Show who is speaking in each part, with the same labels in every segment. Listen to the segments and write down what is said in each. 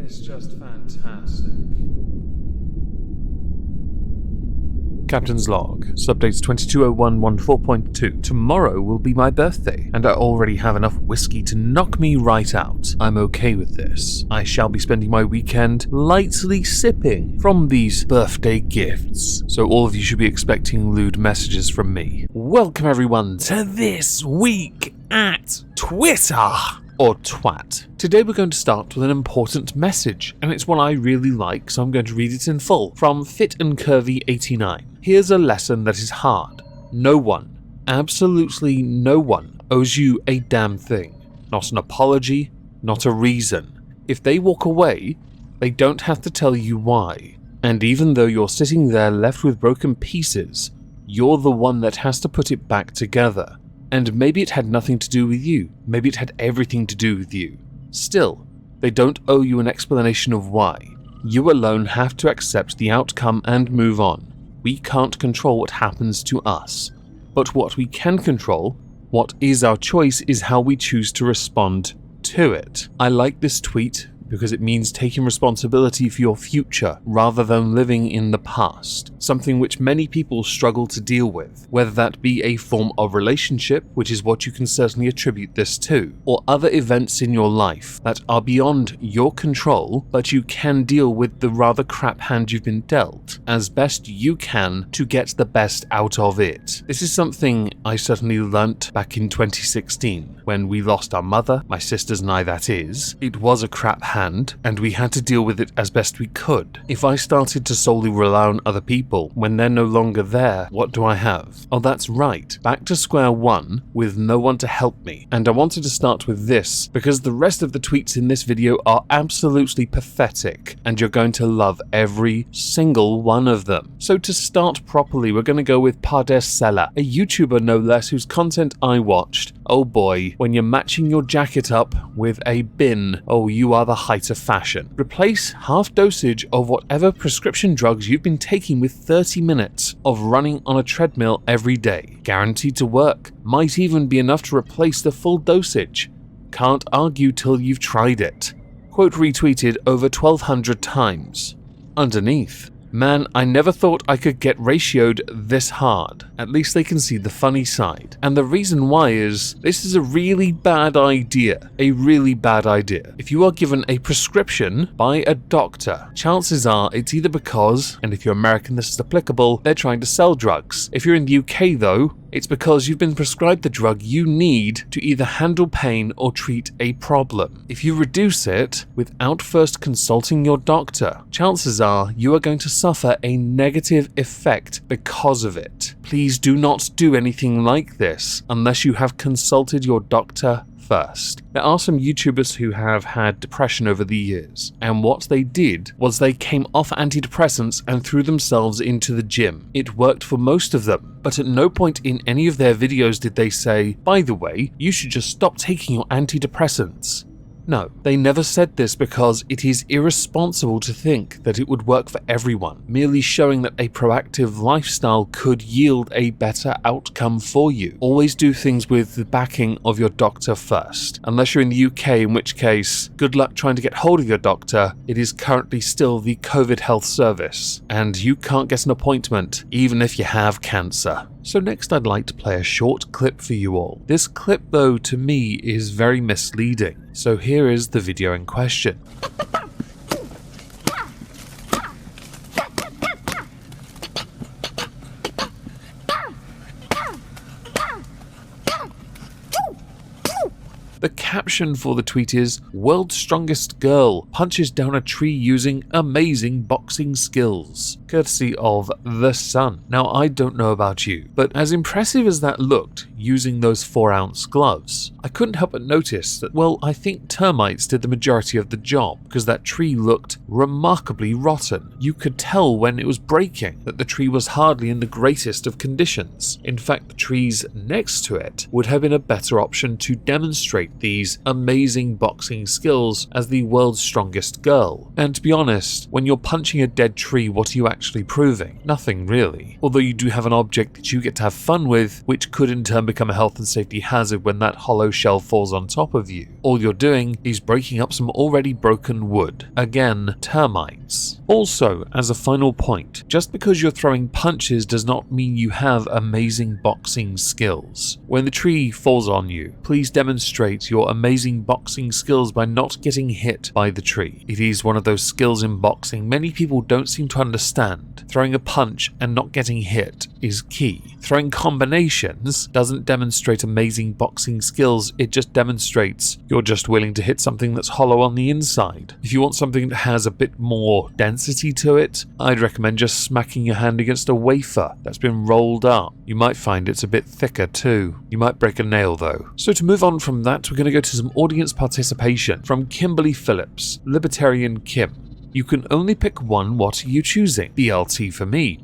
Speaker 1: is just fantastic. Captain's log, subdates 220114.2. Tomorrow will be my birthday, and I already have enough whiskey to knock me right out. I'm okay with this. I shall be spending my weekend lightly sipping from these birthday gifts, so all of you should be expecting lewd messages from me. Welcome everyone to This Week at Twitter! Or twat. Today we're going to start with an important message, and it's one I really like, so I'm going to read it in full, from Fit and Curvy 89. Here's a lesson that is hard. No one, absolutely no one, owes you a damn thing. Not an apology, not a reason. If they walk away, they don't have to tell you why. And even though you're sitting there left with broken pieces, you're the one that has to put it back together. And maybe it had nothing to do with you, maybe it had everything to do with you. Still, they don't owe you an explanation of why. You alone have to accept the outcome and move on. We can't control what happens to us. But what we can control, what is our choice, is how we choose to respond to it. I like this tweet because it means taking responsibility for your future rather than living in the past, something which many people struggle to deal with, whether that be a form of relationship, which is what you can certainly attribute this to, or other events in your life that are beyond your control, but you can deal with the rather crap hand you've been dealt as best you can to get the best out of it. This is something I certainly learnt back in 2016 when we lost our mother, my sisters and I that is. It was a crap hand, and we had to deal with it as best we could. If I started to solely rely on other people when they're no longer there, what do I have? Oh, that's right, back to square one with no one to help me. And I wanted to start with this because the rest of the tweets in this video are absolutely pathetic, and you're going to love every single one of them. So to start properly, we're going to go with Pardesella, a YouTuber no less whose content I watched. Oh boy, when you're matching your jacket up with a bin, oh, you are the height of fashion. Replace half dosage of whatever prescription drugs you've been taking with 30 minutes of running on a treadmill every day. Guaranteed to work. Might even be enough to replace the full dosage. Can't argue till you've tried it. Quote retweeted over 1,200 times. Underneath, man, I never thought I could get ratioed this hard. At least they can see the funny side. And the reason why is, this is a really bad idea. A really bad idea. If you are given a prescription by a doctor, chances are it's either because, and if you're American this is applicable, they're trying to sell drugs. If you're in the UK though, it's because you've been prescribed the drug you need to either handle pain or treat a problem. If you reduce it without first consulting your doctor, chances are you are going to suffer a negative effect because of it. Please do not do anything like this unless you have consulted your doctor first. There are some YouTubers who have had depression over the years, and what they did was they came off antidepressants and threw themselves into the gym. It worked for most of them, but at no point in any of their videos did they say, by the way, you should just stop taking your antidepressants. No, they never said this because it is irresponsible to think that it would work for everyone, merely showing that a proactive lifestyle could yield a better outcome for you. Always do things with the backing of your doctor first, unless you're in the UK, in which case, good luck trying to get hold of your doctor. It is currently still the COVID health service, and you can't get an appointment even if you have cancer. So next I'd like to play a short clip for you all. This clip though to me is very misleading, so here is the video in question. The caption for the tweet is, "World's strongest girl punches down a tree using amazing boxing skills," courtesy of The Sun. Now I don't know about you, but as impressive as that looked using those 4-ounce gloves, I couldn't help but notice that, well, I think termites did the majority of the job, because that tree looked remarkably rotten. You could tell when it was breaking that the tree was hardly in the greatest of conditions. In fact, the trees next to it would have been a better option to demonstrate these amazing boxing skills as the world's strongest girl. And to be honest, when you're punching a dead tree, what are you actually proving? Nothing really. Although you do have an object that you get to have fun with, which could in turn become a health and safety hazard when that hollow shell falls on top of you. All you're doing is breaking up some already broken wood. Again, termites. Also, as a final point, just because you're throwing punches does not mean you have amazing boxing skills. When the tree falls on you, please demonstrate your amazing boxing skills by not getting hit by the tree. It is one of those skills in boxing many people don't seem to understand. Throwing a punch and not getting hit is key. Throwing combinations doesn't demonstrate amazing boxing skills, it just demonstrates you're just willing to hit something that's hollow on the inside. If you want something that has a bit more density to it, I'd recommend just smacking your hand against a wafer that's been rolled up. You might find it's a bit thicker too. You might break a nail though. So to move on from that, we're going to go to some audience participation from Kimberly Phillips, Libertarian Kim. You can only pick one, what are you choosing? BLT for me, ...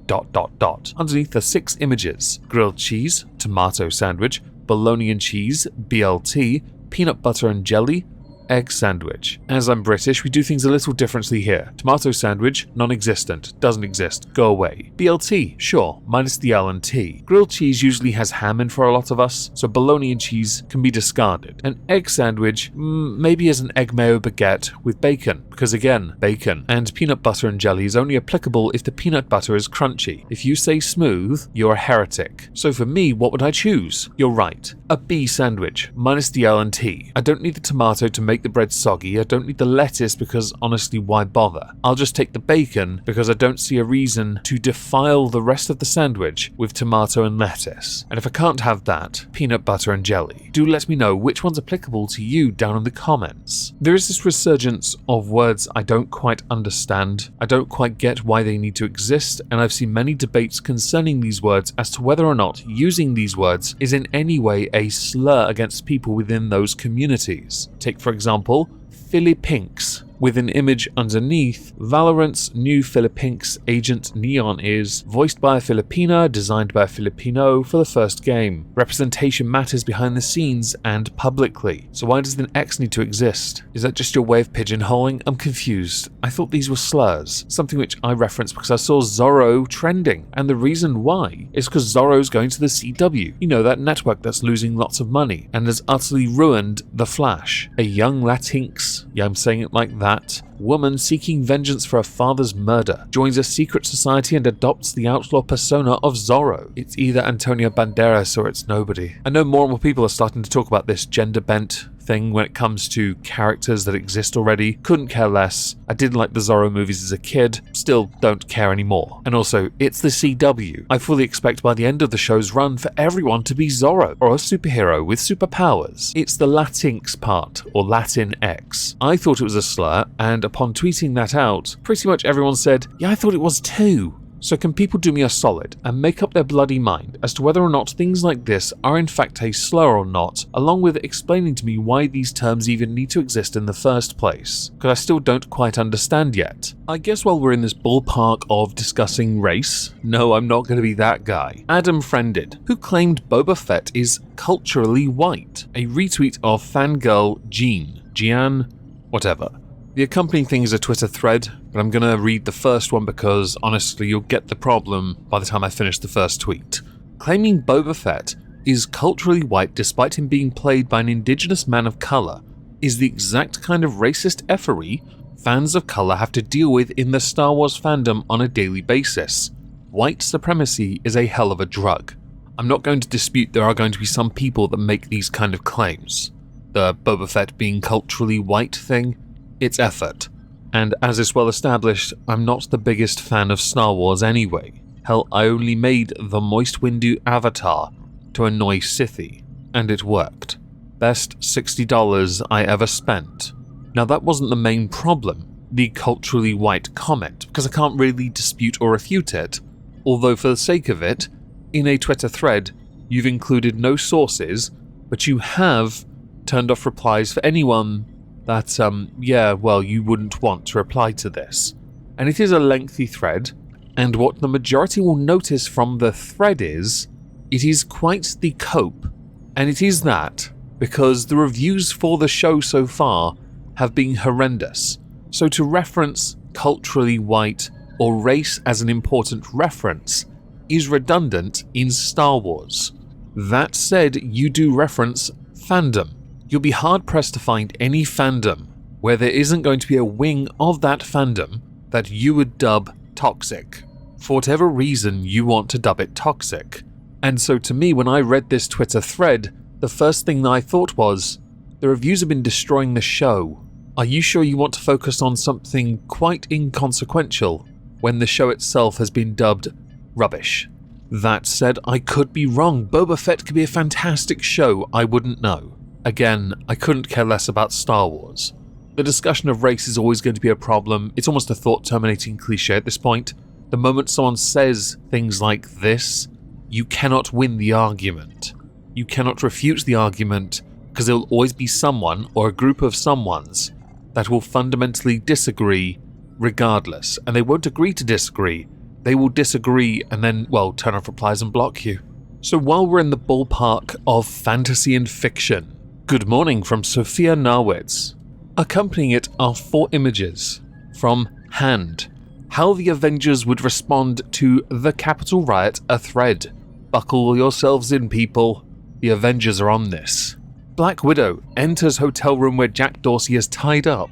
Speaker 1: Underneath the 6 images: grilled cheese, tomato sandwich, bologna and cheese, BLT, peanut butter and jelly, egg sandwich. As I'm British, we do things a little differently here. Tomato sandwich, non-existent, doesn't exist, go away. BLT, sure, minus the L and T. Grilled cheese usually has ham in for a lot of us, so bologna and cheese can be discarded. An egg sandwich, maybe as an egg mayo baguette with bacon, because again, bacon. And peanut butter and jelly is only applicable if the peanut butter is crunchy. If you say smooth, you're a heretic. So for me, what would I choose? You're right, a B sandwich, minus the L and T. I don't need the tomato to make the bread soggy, I don't need the lettuce because honestly why bother? I'll just take the bacon because I don't see a reason to defile the rest of the sandwich with tomato and lettuce. And if I can't have that, peanut butter and jelly. Do let me know which one's applicable to you down in the comments. There is this resurgence of words I don't quite understand. I don't quite get why they need to exist, and I've seen many debates concerning these words as to whether or not using these words is in any way a slur against people within those communities. Take for example, Philippinx, with an image underneath, Valorant's new Philippinx agent Neon is voiced by a Filipina, designed by a Filipino for the first game. Representation matters behind the scenes and publicly. So why does an X need to exist? Is that just your way of pigeonholing? I'm confused. I thought these were slurs, something which I referenced because I saw Zorro trending, and the reason why is because Zorro's going to the CW. You know, that network that's losing lots of money and has utterly ruined The Flash. A young Latinx, yeah, I'm saying it like that, woman seeking vengeance for her father's murder joins a secret society and adopts the outlaw persona of Zorro. It's either Antonio Banderas or it's nobody. I know more and more people are starting to talk about this gender bent thing when it comes to characters that exist already. Couldn't care less. I didn't like the Zorro movies as a kid, still don't care anymore. And also, it's the CW. I fully expect by the end of the show's run for everyone to be Zorro, or a superhero with superpowers. It's the Latinx part, or Latin X. I thought it was a slur, and upon tweeting that out, pretty much everyone said, yeah, I thought it was too. So can people do me a solid and make up their bloody mind as to whether or not things like this are in fact a slur or not, along with explaining to me why these terms even need to exist in the first place, because I still don't quite understand yet. I guess while we're in this ballpark of discussing race, no, I'm not going to be that guy. Adam Friended, who claimed Boba Fett is culturally white. A retweet of fangirl Jean, whatever. The accompanying thing is a Twitter thread, but I'm going to read the first one because, honestly, you'll get the problem by the time I finish the first tweet. Claiming Boba Fett is culturally white despite him being played by an indigenous man of colour is the exact kind of racist effery fans of colour have to deal with in the Star Wars fandom on a daily basis. White supremacy is a hell of a drug. I'm not going to dispute there are going to be some people that make these kind of claims. The Boba Fett being culturally white thing, it's effort. And as is well established, I'm not the biggest fan of Star Wars anyway. Hell, I only made the Moist Windu avatar to annoy Sithy, and it worked. Best $60 I ever spent. Now that wasn't the main problem, the culturally white comment, because I can't really dispute or refute it. Although for the sake of it, in a Twitter thread, you've included no sources, but you have turned off replies for anyone that, you wouldn't want to reply to this. And it is a lengthy thread, and what the majority will notice from the thread is, it is quite the cope. And it is that, because the reviews for the show so far have been horrendous. So to reference culturally white or race as an important reference is redundant in Star Wars. That said, you do reference fandom. You'll be hard-pressed to find any fandom where there isn't going to be a wing of that fandom that you would dub toxic. For whatever reason, you want to dub it toxic. And so to me, when I read this Twitter thread, the first thing that I thought was, the reviews have been destroying the show. Are you sure you want to focus on something quite inconsequential when the show itself has been dubbed rubbish? That said, I could be wrong. Boba Fett could be a fantastic show, I wouldn't know. Again, I couldn't care less about Star Wars. The discussion of race is always going to be a problem. It's almost a thought-terminating cliche at this point. The moment someone says things like this, you cannot win the argument. You cannot refute the argument, because there will always be someone, or a group of someones, that will fundamentally disagree regardless. And they won't agree to disagree. They will disagree and then, well, turn off replies and block you. So while we're in the ballpark of fantasy and fiction, good morning from Sophia Narwitz. Accompanying it are 4 images from Hand. How the Avengers would respond to the Capitol riot, a thread. Buckle yourselves in, people. The Avengers are on this. Black Widow enters hotel room where Jack Dorsey is tied up.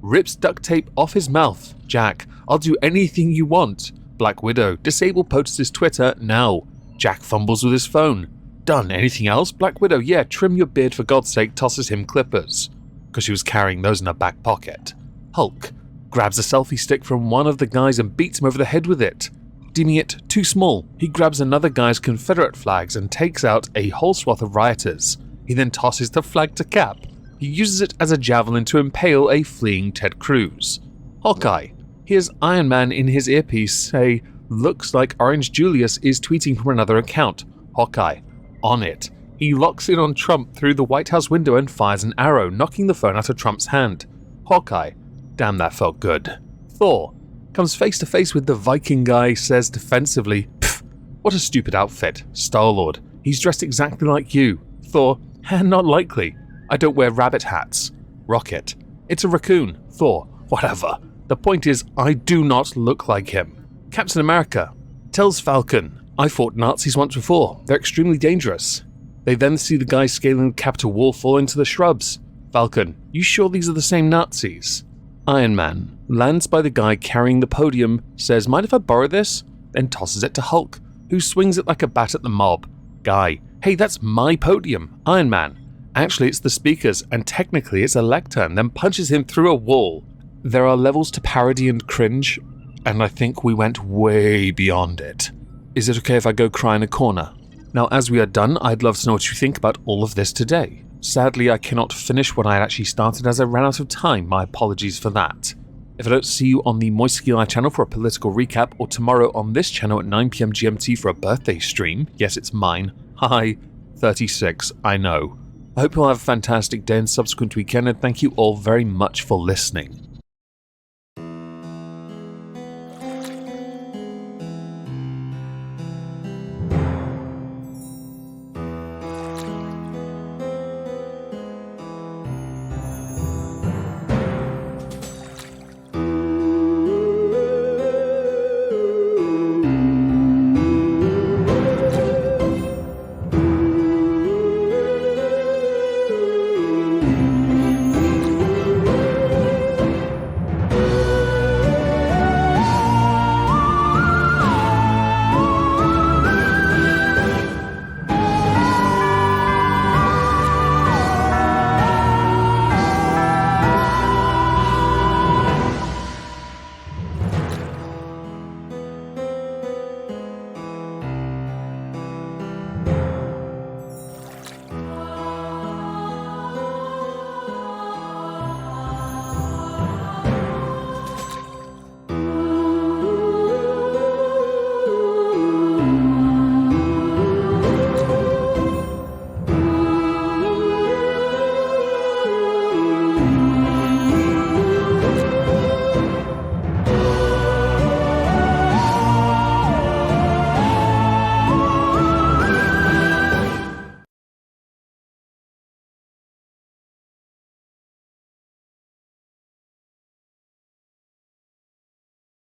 Speaker 1: Rips duct tape off his mouth. Jack, I'll do anything you want. Black Widow, disable POTUS's Twitter now. Jack fumbles with his phone. Done. Anything else? Black Widow, yeah, trim your beard for God's sake, tosses him clippers. Because she was carrying those in her back pocket. Hulk grabs a selfie stick from one of the guys and beats him over the head with it. Deeming it too small, he grabs another guy's Confederate flags and takes out a whole swath of rioters. He then tosses the flag to Cap. He uses it as a javelin to impale a fleeing Ted Cruz. Hawkeye hears Iron Man in his earpiece say, looks like Orange Julius is tweeting from another account. Hawkeye, on it. He locks in on Trump through the White House window and fires an arrow, knocking the phone out of Trump's hand. Hawkeye, damn that felt good. Thor comes face to face with the Viking guy, says defensively, pff, what a stupid outfit. Star-Lord, he's dressed exactly like you. Thor, not likely. I don't wear rabbit hats. Rocket, it's a raccoon. Thor, whatever. The point is, I do not look like him. Captain America tells Falcon, I fought Nazis once before. They're extremely dangerous. They then see the guy scaling the Capitol wall fall into the shrubs. Falcon, you sure these are the same Nazis? Iron Man lands by the guy carrying the podium, says, mind if I borrow this? Then tosses it to Hulk, who swings it like a bat at the mob. Guy, hey, that's my podium. Iron Man, actually it's the speaker's, and technically it's a lectern, then punches him through a wall. There are levels to parody and cringe, and I think we went way beyond it. Is it okay if I go cry in a corner? Now, as we are done, I'd love to know what you think about all of this today. Sadly, I cannot finish what I had actually started as I ran out of time. My apologies for that. If I don't see you on the Moistonian channel for a political recap, or tomorrow on this channel at 9 PM GMT for a birthday stream, yes, it's mine. Hi, 36, I know. I hope you'll have a fantastic day and subsequent weekend, and thank you all very much for listening.